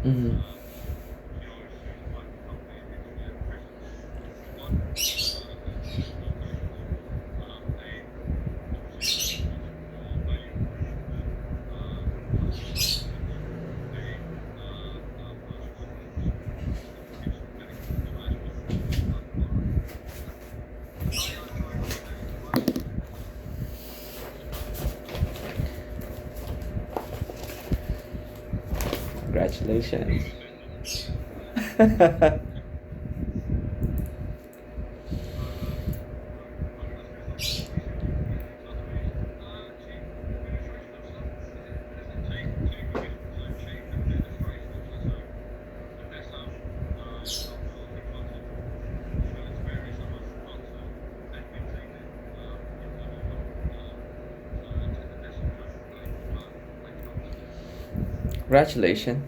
Mhm. Congratulations. Congratulations.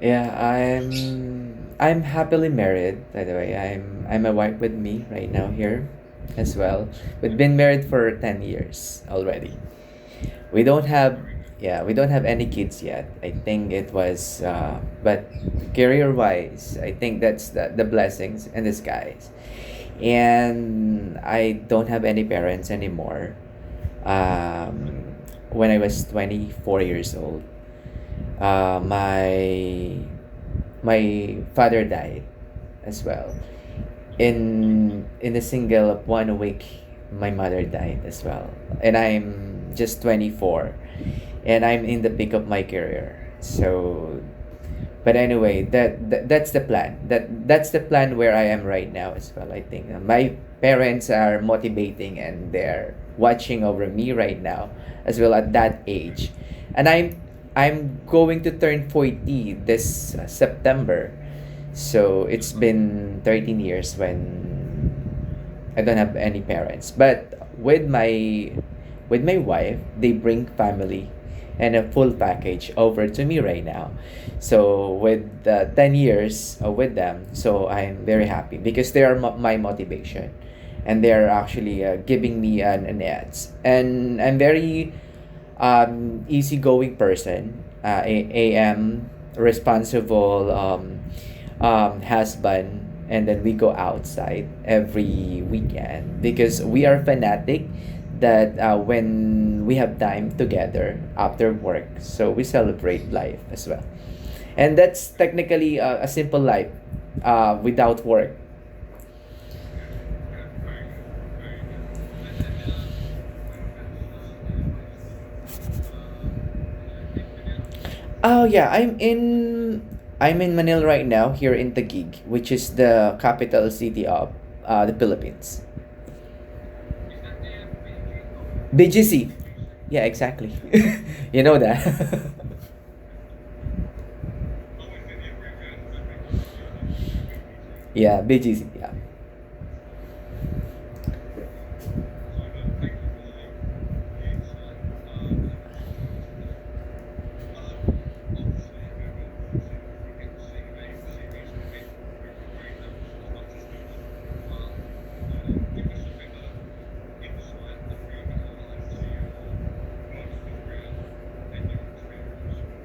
Yeah, I'm happily married, by the way. I'm a wife with me right now here as well. We've been married for 10 years already. We don't have yeah, we don't have any kids yet. I think it was but career wise, I think that's the blessings in disguise. And I don't have any parents anymore. When I was 24 years old, my father died as well. In a single of 1 week, my mother died as well, and I'm just 24, and I'm in the peak of my career. So, but anyway, that's the plan. That's the plan where I am right now as well. I think my parents are motivating and they're watching over me right now as well at that age, and I'm going to turn 40 this September. So it's been 13 years when I don't have any parents. But with my wife, they bring family and a full package over to me right now. So with 10 years with them, so I'm very happy because they are my motivation, and they're actually giving me an edge. And I'm very easygoing person. I am responsible husband, and then we go outside every weekend because we are fanatic that when we have time together after work, so we celebrate life as well. And that's technically a simple life without work. Oh yeah, I'm in Manila right now, here in Taguig, which is the capital city of the Philippines. BGC. Yeah, exactly. You know that. Yeah, BGC. Yeah.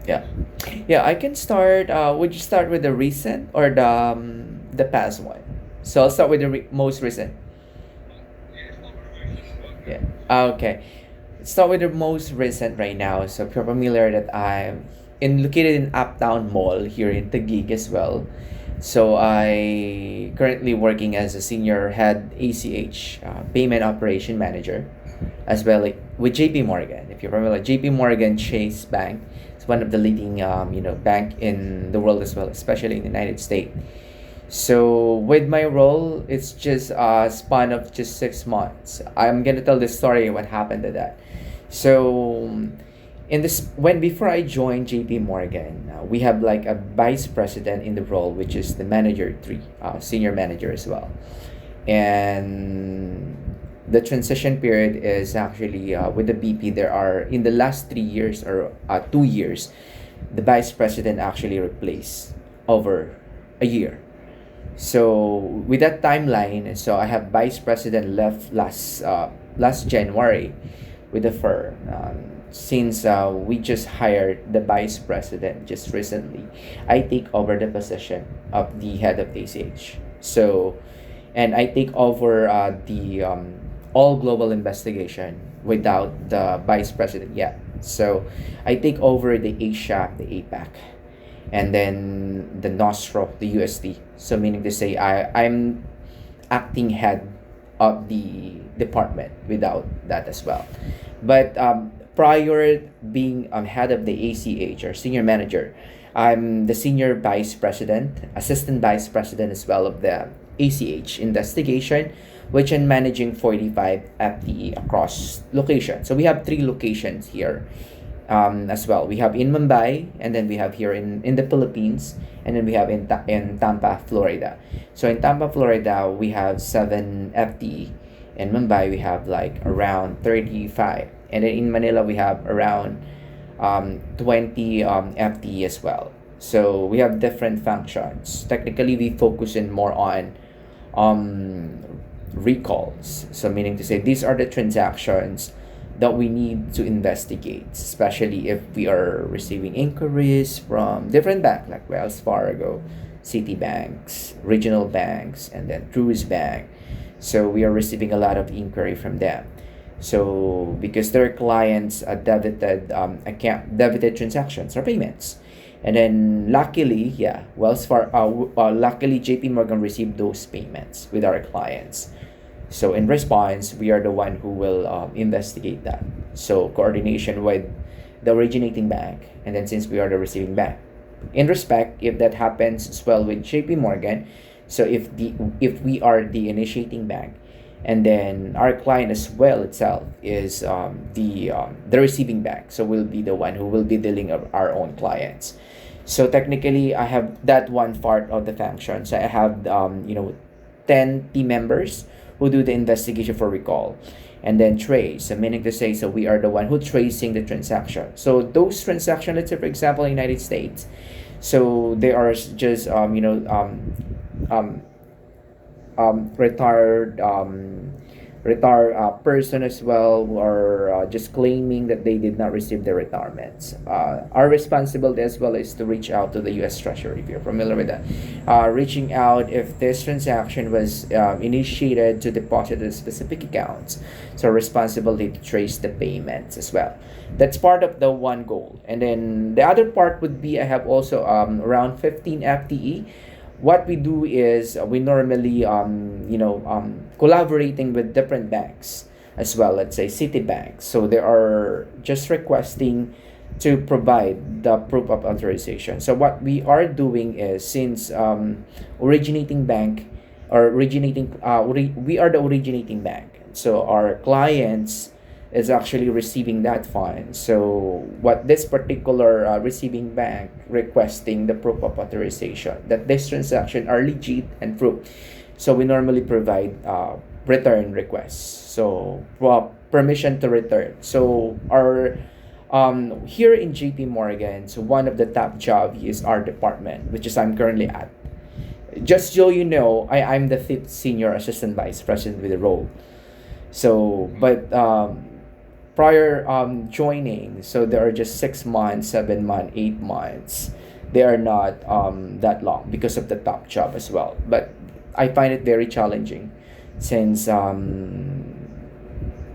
Yeah. Yeah, I can start. Would you start with the recent or the past one? So I'll start with the most recent. Yeah. Okay. Let's start with the most recent right now. So if you're familiar that I'm located in Uptown Mall here in Taguig as well. So I currently working as a senior head ACH payment operation manager. as well, like with JP Morgan. If you remember, like JP Morgan Chase Bank is one of the leading bank in the world as well, especially in the United States. So with my role, it's just a span of just 6 months. I'm gonna tell the story what happened to that. So in this when before I joined JP Morgan, we have like a vice president in the role, which is the manager three, senior manager as well, and the transition period is actually with the BP. There are in the last 3 years or 2 years, the vice president actually replaced over a year. So with that timeline, so I have vice president left last January with the firm. Since we just hired the vice president just recently, I take over the position of the head of ACH. So, and I take over the all global investigation without the vice president yet. So, I take over the Asia, the APAC, and then the Nostro, the USD. So meaning to say I'm acting head of the department without that as well. But prior being head of the ACH or senior manager, I'm the senior vice president, assistant vice president as well of the ACH investigation, which I'm managing 45 FTE across locations. So we have three locations here as well. We have in Mumbai, and then we have here in the Philippines, and then we have in Tampa, Florida. So in Tampa, Florida, we have 7 FTE. In Mumbai, we have like around 35. And then in Manila, we have around 20 FTE as well. So we have different functions. Technically, we focus in more on recalls. So meaning to say, these are the transactions that we need to investigate, especially if we are receiving inquiries from different banks like Wells Fargo, Citibanks, regional banks, and then Truist Bank. So we are receiving a lot of inquiry from them. So because their clients debited transactions or payments, and then luckily, yeah, luckily JP Morgan received those payments with our clients. So in response, we are the one who will investigate that. So coordination with the originating bank, and then since we are the receiving bank, in respect, if that happens as well with JP Morgan, so if we are the initiating bank, and then our client as well itself is the receiving bank, so we'll be the one who will be dealing of our own clients. So technically, I have that one part of the function. So I have 10 team members who do the investigation for recall, and then trace. So meaning to say, so we are the one who tracing the transaction. So those transactions, let's say for example, in the United States, so they are just retired person as well, who are just claiming that they did not receive their retirements. Our responsibility as well is to reach out to the U.S. Treasury, if you're familiar with that. Reaching out if this transaction was initiated to deposit in specific accounts. So responsibility to trace the payments as well. That's part of the one goal. And then the other part would be I have also around 15 FTE. What we do is we normally collaborating with different banks as well, let's say Citibank. So they are just requesting to provide the proof of authorization. So what we are doing is, since originating bank or we are the originating bank, so our clients is actually receiving that fund. So what this particular receiving bank requesting the proof of authorization that this transaction are legit and proof. So we normally provide return requests. So permission to return. So our here in JP Morgan, so one of the top job is our department, which is I'm currently at. Just so you know, I'm the 5th senior assistant vice president with the role. So, but prior joining, so there are just 6 months, 7 months, 8 months. They are not that long because of the top job as well. But I find it very challenging since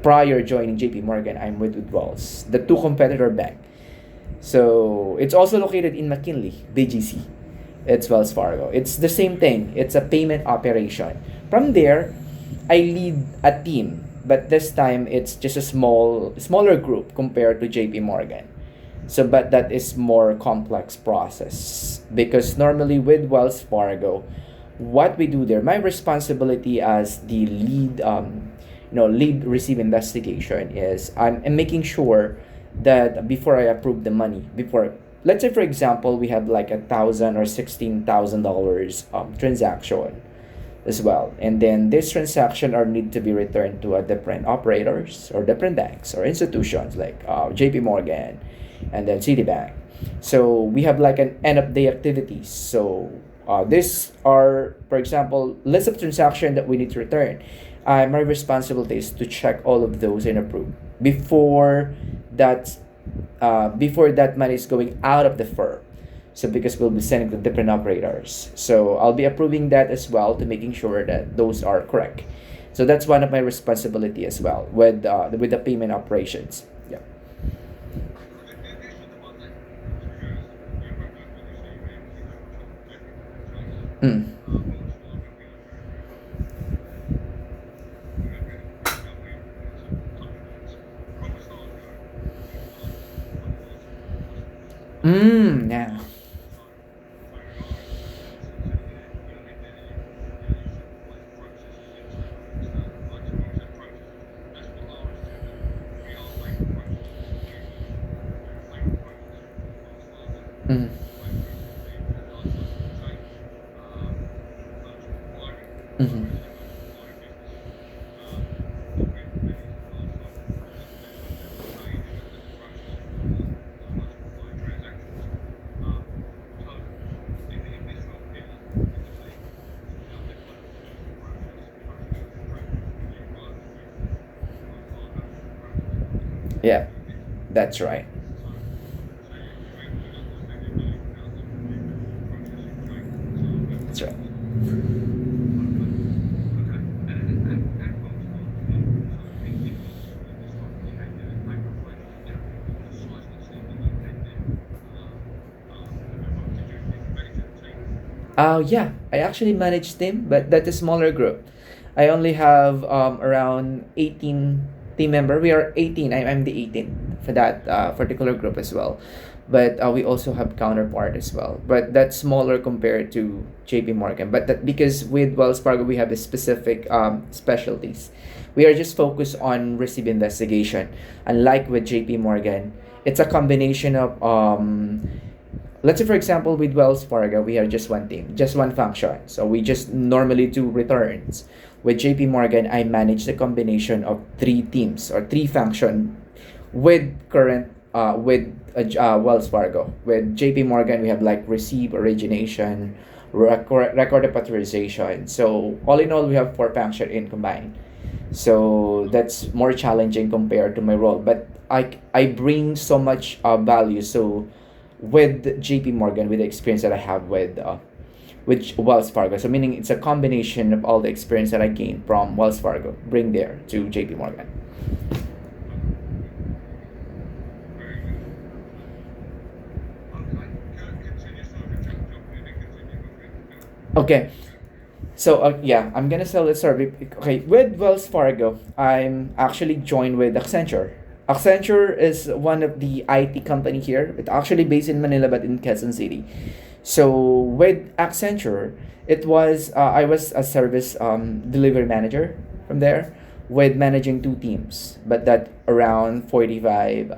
prior joining JP Morgan, I'm with Wells, the two competitor bank. So it's also located in McKinley, BGC. It's Wells Fargo. It's the same thing. It's a payment operation. From there, I lead a team but this time it's just a smaller group compared to JP Morgan. So, but that is more complex process because normally with Wells Fargo, what we do there, my responsibility as the lead, lead receive investigation is I'm making sure that before I approve the money, before let's say for example we have like $1,000 or $16,000 transaction as well, and then this transaction are need to be returned to a different operators or different banks or institutions like JP Morgan and then Citibank. So we have like an end of day activities. So these are, for example, list of transaction that we need to return. My responsibility is to check all of those and approve that before that money is going out of the firm. So because we'll be sending to different operators. So I'll be approving that as well to making sure that those are correct. So that's one of my responsibility as well with the payment operations. Yeah. Mm. Yeah. Mm. Mm-hmm. Yeah, that's right. That's right. Yeah, I actually manage team, but that's a smaller group. I only have around 18 team member. We are 18. I'm the 18 for that particular group as well. But we also have counterpart as well. But that's smaller compared to JP Morgan. But that because with Wells Fargo we have a specific specialties. We are just focused on receive investigation. Unlike with JP Morgan, it's a combination of let's say for example with Wells Fargo we have just one team, just one function, so we just normally do returns. With JP Morgan I manage the combination of three teams or three function with current with Wells Fargo. With JP Morgan we have like receive, origination, record of authorization. So all in all we have four function in combined. So that's more challenging compared to my role, but I bring so much value. So with JP Morgan, with the experience that I have with Wells Fargo, so meaning it's a combination of all the experience that I gained from Wells Fargo bring there to JP Morgan. Okay. So yeah, I'm gonna sell the survey. Okay, with Wells Fargo, I'm actually joined with Accenture. Accenture is one of the IT company here. It's actually based in Manila but in Quezon City. So with Accenture, it was I was a service delivery manager from there with managing two teams, but that around 45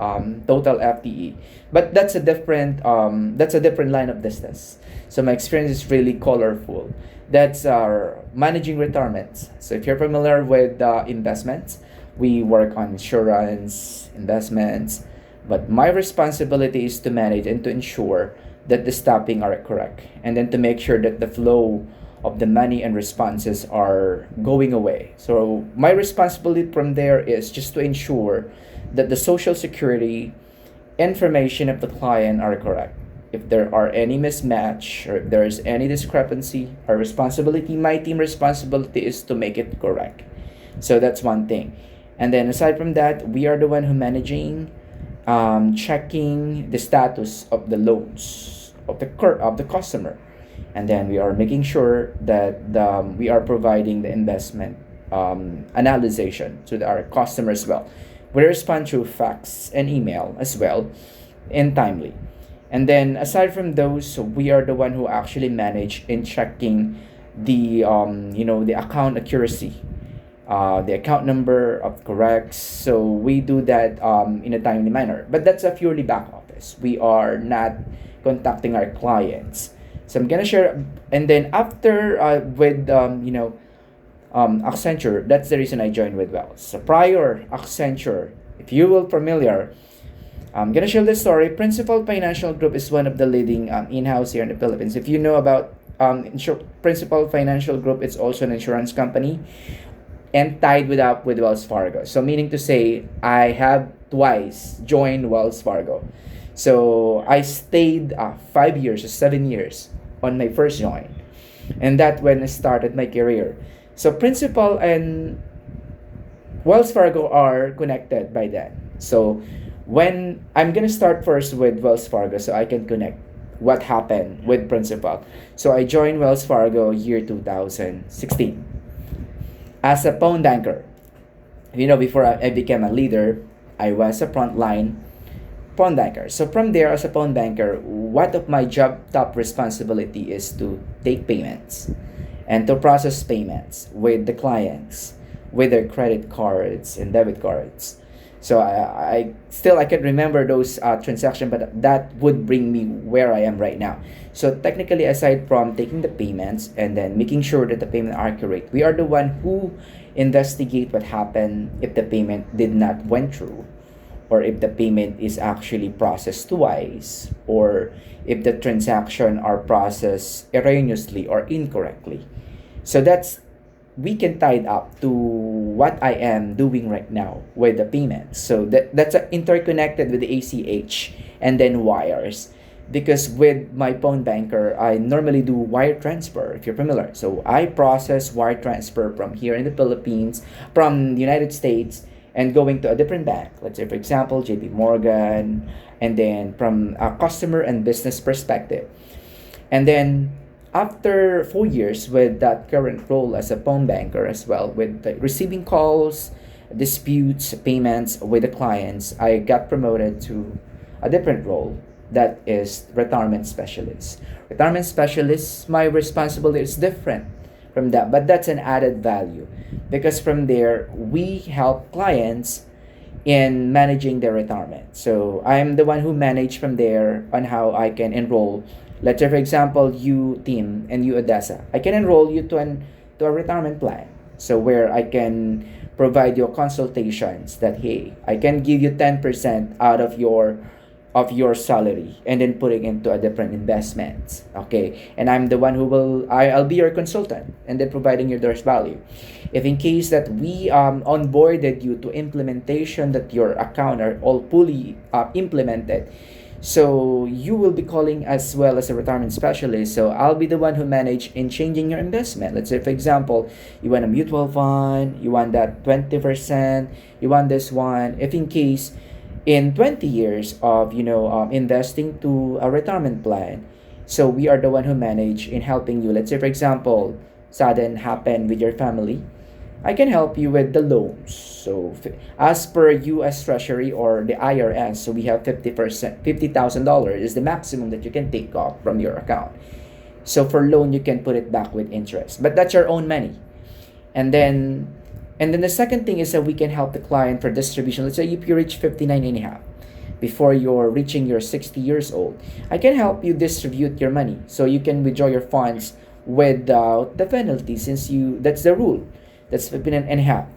total FTE. But that's a different line of business. So my experience is really colorful. That's our managing retirements. So if you're familiar with investments, we work on insurance, investments, but my responsibility is to manage and to ensure that the stopping are correct and then to make sure that the flow of the money and responses are going away. So my responsibility from there is just to ensure that the social security information of the client are correct. If there are any mismatch or if there is any discrepancy, our responsibility, my team responsibility is to make it correct. So that's one thing. And then aside from that, we are the one who managing, checking the status of the loans of the customer, and then we are making sure that we are providing the investment analysis to our customers as well. We respond through fax and email as well, and timely. And then aside from those, we are the one who actually manage in checking the account accuracy, the account number of correct. So we do that in a timely manner. But that's a purely back office. We are not contacting our clients. So I'm gonna share, and then after with Accenture, that's the reason I joined with Wells. So prior Accenture, if you will familiar, I'm gonna share this story. Principal Financial Group is one of the leading in-house here in the Philippines. If you know about Principal Financial Group, it's also an insurance company and tied with Wells Fargo. So meaning to say, I have twice joined Wells Fargo. So I stayed 5 years or 7 years on my first join, and that when I started my career. So Principal and Wells Fargo are connected by that. So when I'm gonna start first with Wells Fargo, so I can connect what happened with Principal. So I joined Wells Fargo year 2016 as a phone banker. Before I became a leader, I was a frontline phone banker. So from there, as a phone banker, what of my job top responsibility is to take payments and to process payments with the clients with their credit cards and debit cards. So I can remember those transactions, but that would bring me where I am right now. So technically, aside from taking the payments and then making sure that the payment are accurate, we are the one who investigate what happened if the payment did not went through, or if the payment is actually processed twice, or if the transaction are processed erroneously or incorrectly. So we can tie it up to what I am doing right now with the payments. So that's interconnected with the ACH and then wires. Because with my phone banker, I normally do wire transfer, if you're familiar. So I process wire transfer from here in the Philippines, from the United States, and going to a different bank. Let's say, for example, JP Morgan, and then from a customer and business perspective. And then after 4 years with that current role as a phone banker as well, with the receiving calls, disputes, payments with the clients, I got promoted to a different role, that is retirement specialist. Retirement specialist, my responsibility is different from that, but that's an added value because from there we help clients in managing their retirement. So I'm the one who manage from there on how I can enroll. Let's say, for example, you team and you Odessa, I can enroll you to a retirement plan. So where I can provide your consultations that, hey, I can give you 10% out of your salary and then putting into a different investments. Okay, and I'm the one who I'll be your consultant and then providing you their value. If in case that we onboarded you to implementation, that your account are all fully implemented, so you will be calling as well as a retirement specialist. So I'll be the one who manage in changing your investment. Let's say, for example, you want a mutual fund, you want that 20%, you want this one. If in case in 20 years of investing to a retirement plan, so we are the one who manage in helping you. Let's say, for example, sudden happen with your family, I can help you with the loans. So as per US Treasury or the IRS, so we have 50%, $50,000 is the maximum that you can take off from your account. So for loan, you can put it back with interest, but that's your own money. And then the second thing is that we can help the client for distribution. Let's say if you reach 59 and a half before you're reaching your 60 years old, I can help you distribute your money so you can withdraw your funds without the penalty, since that's the rule. That's 59 and a half.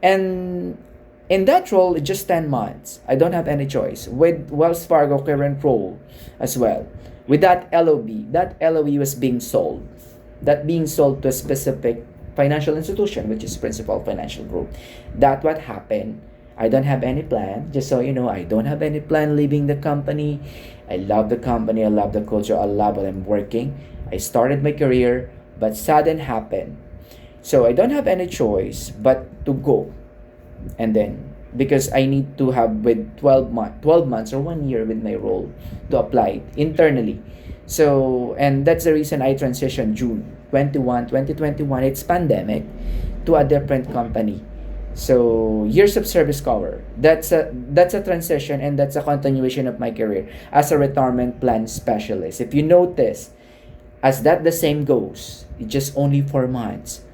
And in that role, it's just 10 months. I don't have any choice. With Wells Fargo current role as well. With that LOB was being sold. That being sold to a specific financial institution, which is Principal Financial Group. That what happened. I don't have any plan. Just so you know, I don't have any plan leaving the company. I love the company. I love the culture. I love what I'm working. I started my career, but sudden happened. So I don't have any choice but to go. And then, because I need to have with 12 months or 1 year with my role to apply internally. So, and that's the reason I transitioned June 2021. It's pandemic. to a different company. So years of service cover. That's a transition, and that's a continuation of my career as a retirement plan specialist. If you notice, as that the same goes, it's just only 4 months.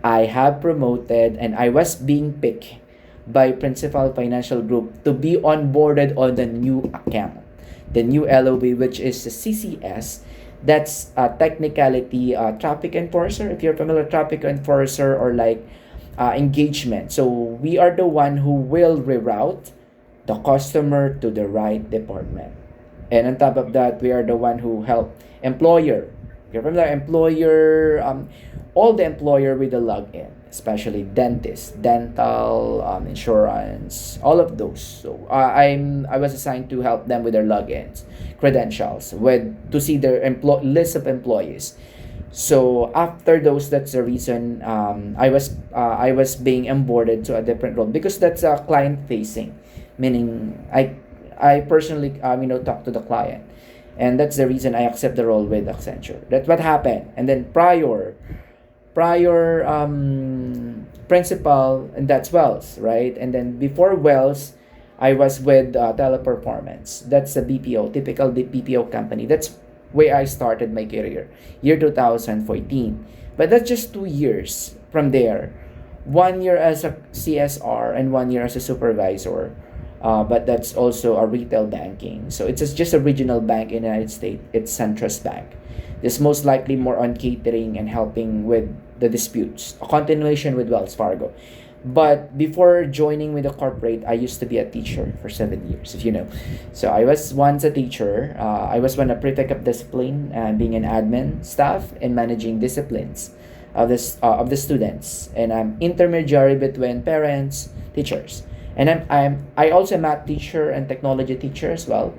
I have promoted and I was being picked by Principal Financial Group to be onboarded on the new account, the new LOB, which is the CCS. That's a technicality traffic enforcer. If you're familiar, traffic enforcer or like engagement. So we are the one who will reroute the customer to the right department. And on top of that, we are the one who help employer. You're familiar, employer, all the employer with the login, especially dentist, dental, insurance, all of those. So I was assigned to help them with their logins, credentials, with to see their list of employees. So after those, that's the reason I was being onboarded to a different role, because that's a client facing, meaning I personally talk to the client, and that's the reason I accept the role with Accenture. That's what happened, and then prior principal, and that's Wells, right? And then before Wells, I was with Teleperformance. That's a BPO, typical BPO company. That's where I started my career, year 2014. But that's just 2 years from there. 1 year as a CSR and 1 year as a supervisor. But that's also a retail banking. So it's just a regional bank in the United States. It's Centrus Bank. This most likely more on catering and helping with the disputes. A continuation with Wells Fargo. But before joining with the corporate, I used to be a teacher for 7 years, if you know. So I was once a teacher. I was one a prefect of discipline, being an admin staff and managing disciplines of the students. And I'm intermediary between parents, teachers. And I also am a math teacher and technology teacher as well.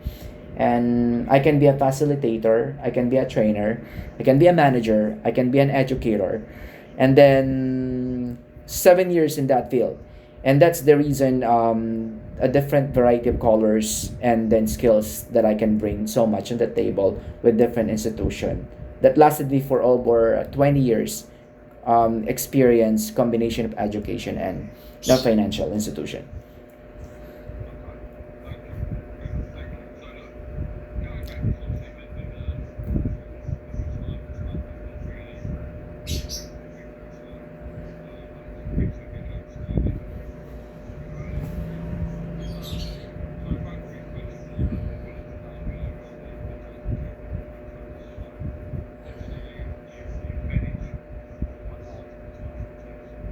And I can be a facilitator, I can be a trainer, I can be a manager, I can be an educator. And then 7 years in that field. And that's the reason, a different variety of colors and then skills that I can bring so much on the table with different institution. That lasted me for over 20 years, experience, combination of education and the financial institution.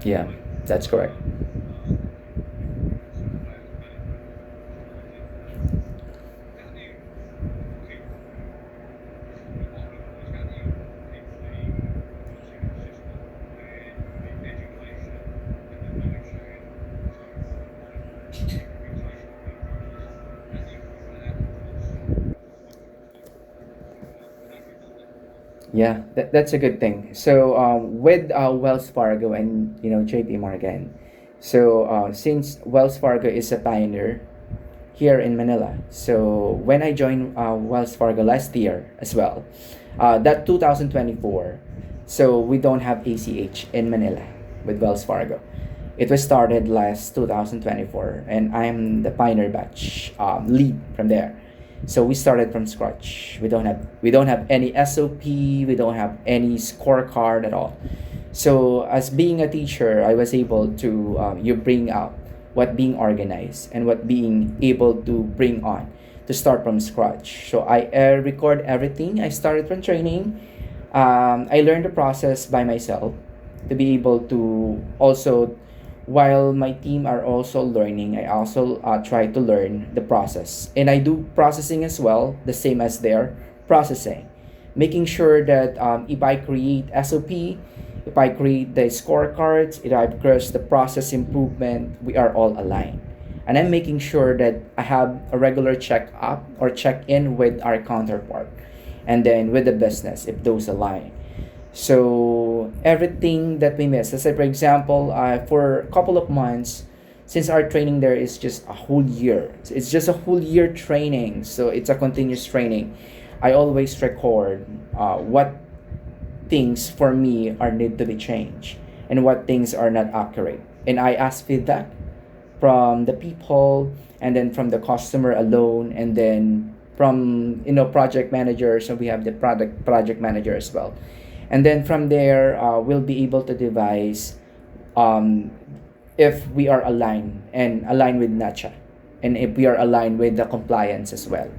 Yeah, that's correct. Yeah, that's a good thing. So with Wells Fargo and JP Morgan, so since Wells Fargo is a pioneer here in Manila, so when I joined Wells Fargo last year as well, that 2024, so we don't have ACH in Manila with Wells Fargo. It was started last 2024, and I'm the pioneer batch lead from there. So we started from scratch. We don't have any SOP. We don't have any scorecard at all. So as being a teacher, I was able to you bring out what being organized and what being able to bring on to start from scratch. So I record everything. I started from training. I learned the process by myself to be able to also, while my team are also learning, I also try to learn the process, and I do processing as well, the same as their processing, making sure that if I create SOP, if I create the scorecards, if I create the process improvement, we are all aligned. And I'm making sure that I have a regular check up or check in with our counterpart, and then with the business if those align. So everything that we miss, let's say for example, for a couple of months, since our training there is just a whole year, it's just a whole year training. So it's a continuous training. I always record what things for me are need to be changed, and what things are not accurate. And I ask feedback from the people, and then from the customer alone, and then from project manager. So we have the product project manager as well, and then from there we'll be able to devise um, if we are aligned with NACHA, and if we are aligned with the compliance as well,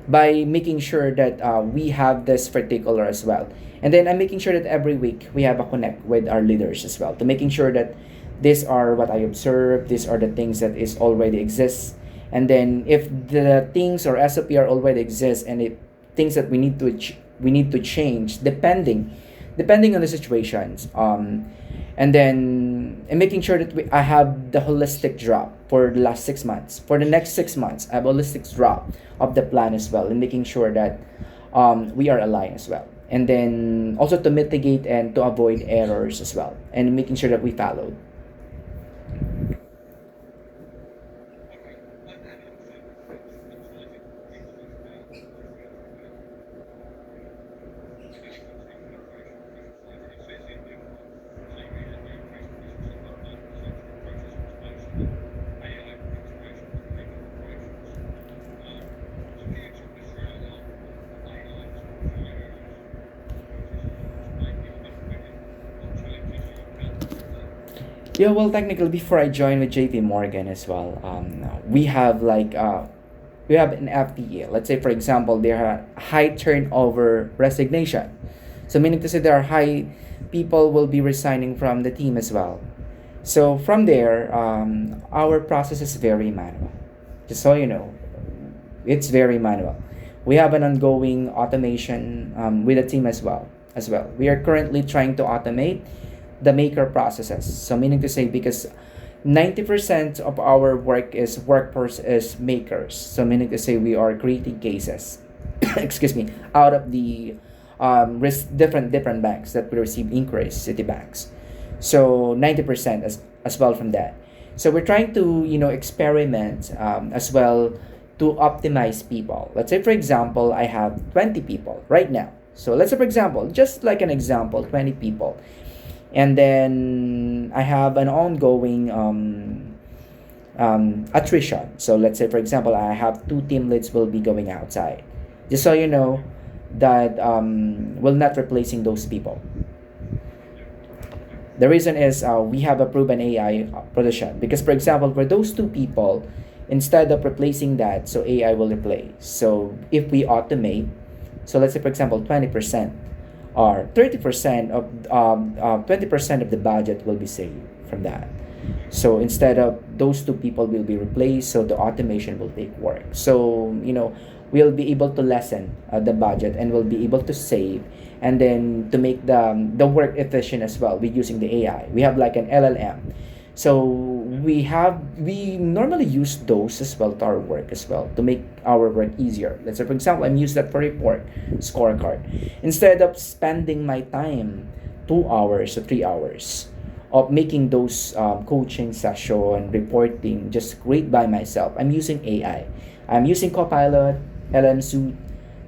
by making sure that we have this particular as well. And then I'm making sure that every week we have a connect with our leaders as well, to making sure that these are what I observe, these are the things that is already exists. And then if the things or SOP are already exist, and it things that we need to change depending on the situations. And then and making sure that I have the holistic drop for the last 6 months. For the next 6 months, I have a holistic drop of the plan as well, and making sure that we are aligned as well. And then also to mitigate and to avoid errors as well, and making sure that we follow. Yeah, well, technically, before I joined with JP Morgan as well, we have we have an FTE. Let's say, for example, there are high turnover resignation. So meaning to say there are high people will be resigning from the team as well. So from there, our process is very manual. Just so you know, it's very manual. We have an ongoing automation with the team as well. We are currently trying to automate the maker processes. So meaning to say, because 90% of our work is workforce is makers. So meaning to say we are creating cases, excuse me, out of the different banks that we receive inquiries, city banks. So 90% as well from that. So we're trying to experiment as well to optimize people. Let's say for example I have 20 people right now. So let's say for example, just like an example, 20 people, and then I have an ongoing attrition. So let's say for example I have two team leads will be going outside. Just so you know that we're not replacing those people. The reason is we have a proven AI production. Because for example, for those two people, instead of replacing that, so AI will replace. So if we automate, so let's say for example 20% or 30% of 20% of the budget will be saved from that. So instead of those two people will be replaced, so the automation will take work. So we'll be able to lessen the budget, and we'll be able to save, and then to make the work efficient as well with using the AI. We have like an LLM. So we normally use those as well to our work as well, to make our work easier. Let's say for example I'm use that for report scorecard. Instead of spending my time 2 hours or 3 hours of making those coaching session reporting just great by myself, I'm using AI. I'm using Copilot, LM Suite,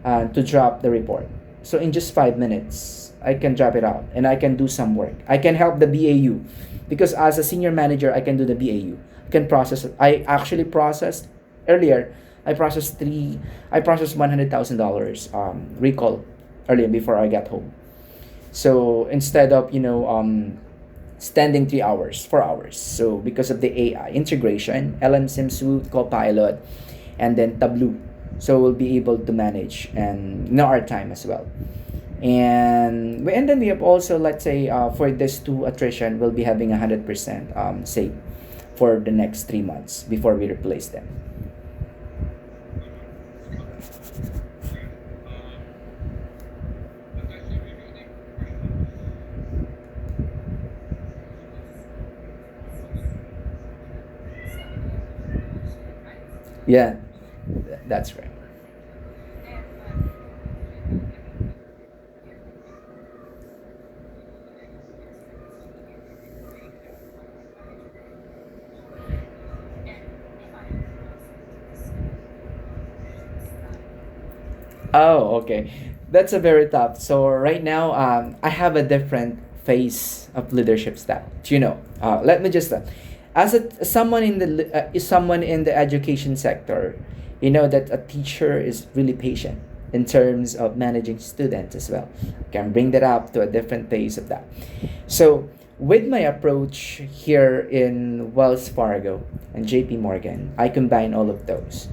to drop the report. So in just 5 minutes, I can drop it out, and I can do some work. I can help the BAU, because as a senior manager, I can do the BAU. I can process. I actually processed earlier. I processed $100,000 recall earlier before I got home. So instead of standing 3 hours, 4 hours. So because of the AI integration, LM Sim Suite, Copilot, and then Tableau, so we'll be able to manage and know our time as well. And then we have also, let's say for this two attrition, we'll be having 100% save for the next 3 months before we replace them. Yeah, that's right. Oh, okay. That's a very tough. So right now, I have a different phase of leadership style. Do you know? Let me just as someone in someone in the education sector, you know that a teacher is really patient in terms of managing students as well. Can bring that up to a different phase of that. So with my approach here in Wells Fargo and JP Morgan, I combine all of those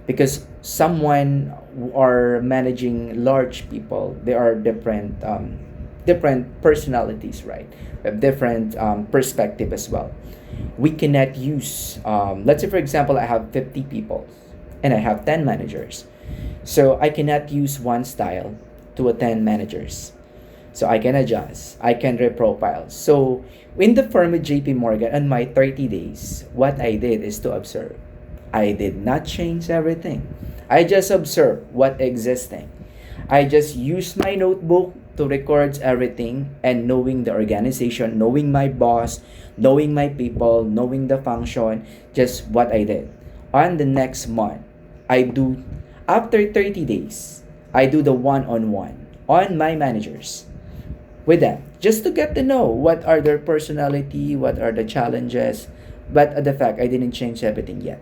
because someone who are managing large people, they are different different personalities, right? We have different perspective as well. We cannot use let's say for example I have 50 people and I have 10 managers, so I cannot use one style to a 10 managers. So I can adjust, I can reprofile. So in the firm with JP Morgan, on my 30 days, what I did is to observe. I did not change everything. I just observe what existing. I just use my notebook to record everything, and knowing the organization, knowing my boss, knowing my people, knowing the function, just what I did. On the next month, I do, after 30 days, I do the one-on-one on my managers with them just to get to know what are their personality, what are the challenges. But the fact I didn't change everything yet.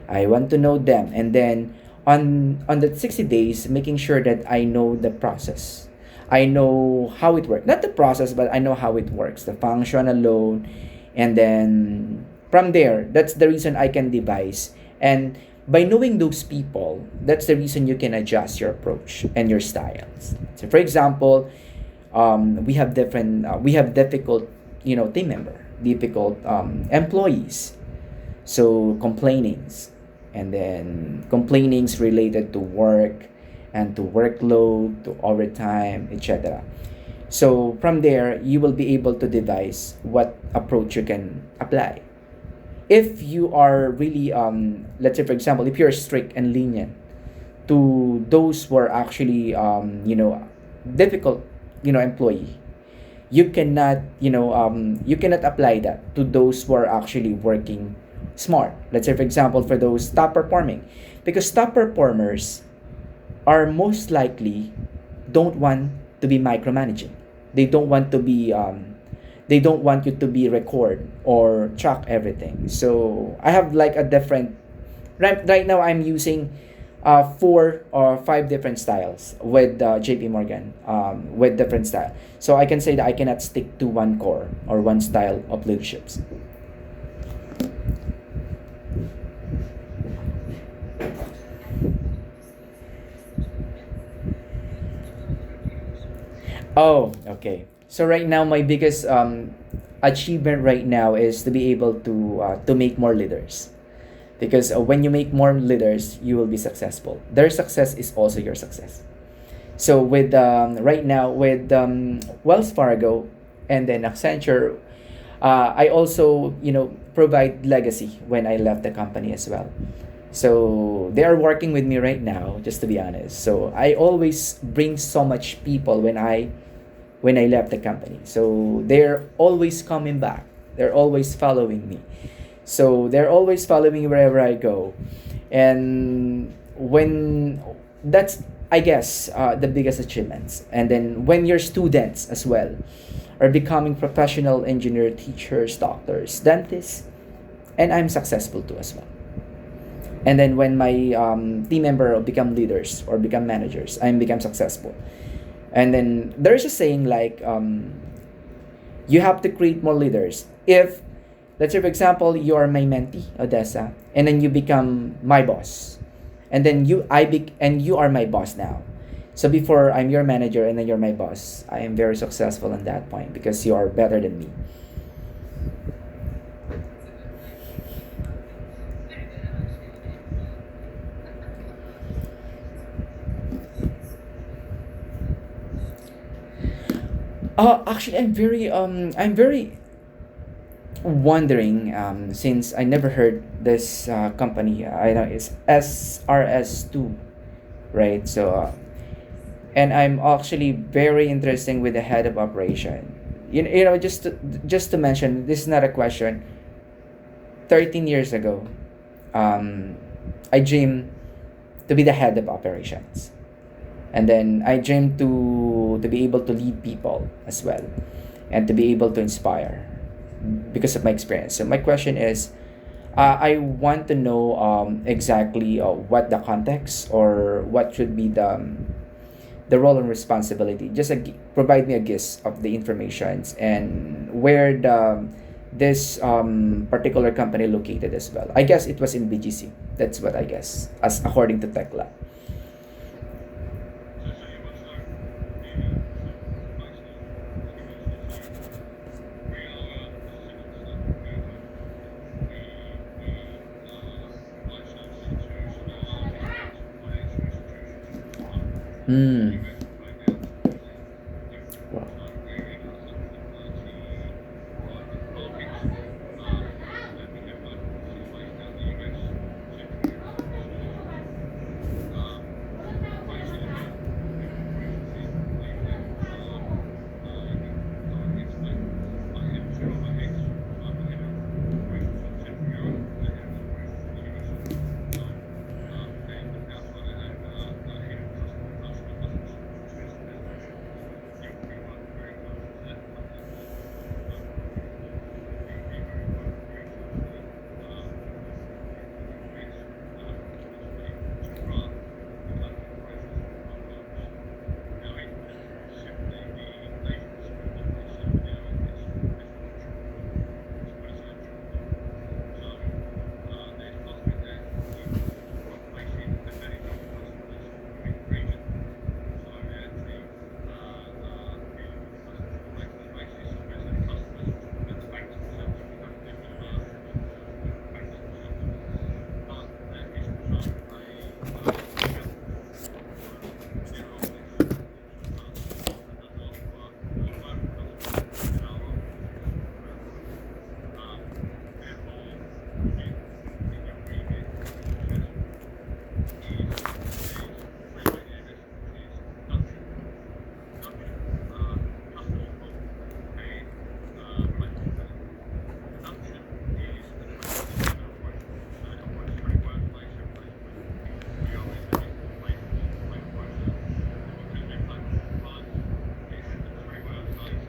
I want to know them, and then on the 60 days, making sure that I know the process. I know how it works. Not the process, but I know how it works. The function alone, and then from there, that's the reason I can devise. And by knowing those people, that's the reason you can adjust your approach and your styles. So, for example, we have difficult, team member, difficult employees. So complainings, and then complainings related to work and to workload, to overtime, etc. So from there, you will be able to devise what approach you can apply. If you are really, let's say for example, if you're strict and lenient to those who are actually, difficult, employee, you cannot apply that to those who are actually working smart. Let's say for example, for those top performing, because top performers are most likely don't want to be micromanaging. They don't want to be they don't want you to be record or track everything. So I have like a different, right now I'm using 4 or 5 different styles with JP Morgan, with different style. So I can say that I cannot stick to one core or one style of leaderships. Oh, okay. So right now, my biggest achievement right now is to be able to make more leaders, because when you make more leaders, you will be successful. Their success is also your success. So with right now with Wells Fargo and then Accenture, I also provide legacy when I left the company as well. So they are working with me right now, just to be honest. So I always bring so much people when I left the company. So they're always coming back. They're always following me. So they're always following me wherever I go. And when that's, I guess, the biggest achievements. And then when your students as well are becoming professional engineer, teachers, doctors, dentists, and I'm successful too as well. And then when my team member become leaders or become managers, I become successful. And then there's a saying like, you have to create more leaders. If, let's say for example, you are my mentee, Odessa, and then you become my boss, and then you are my boss now. So before I'm your manager and then you're my boss, I am very successful on that point because you are better than me. Actually, I'm very wondering, since I never heard this company. I know it's SRS2, right? So, and I'm actually very interested with the head of operation. Just to mention, this is not a question. 13 years ago, um, I dreamed to be the head of operations, and then I dreamed to be able to lead people as well. and to be able to inspire because of my experience. So my question is, I want to know exactly what the context or what should be the role and responsibility. Just provide me a gist of the informations and where this particular company located as well. I guess it was in BGC. That's what I guess, as according to TechLab. Hmm. Wow.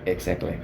Exactly.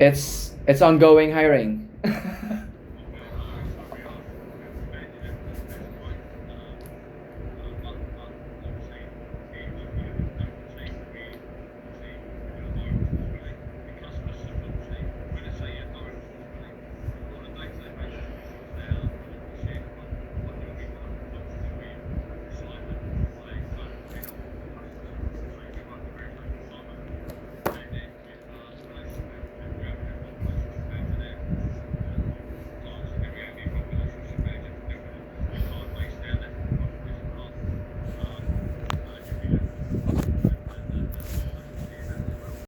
It's ongoing hiring.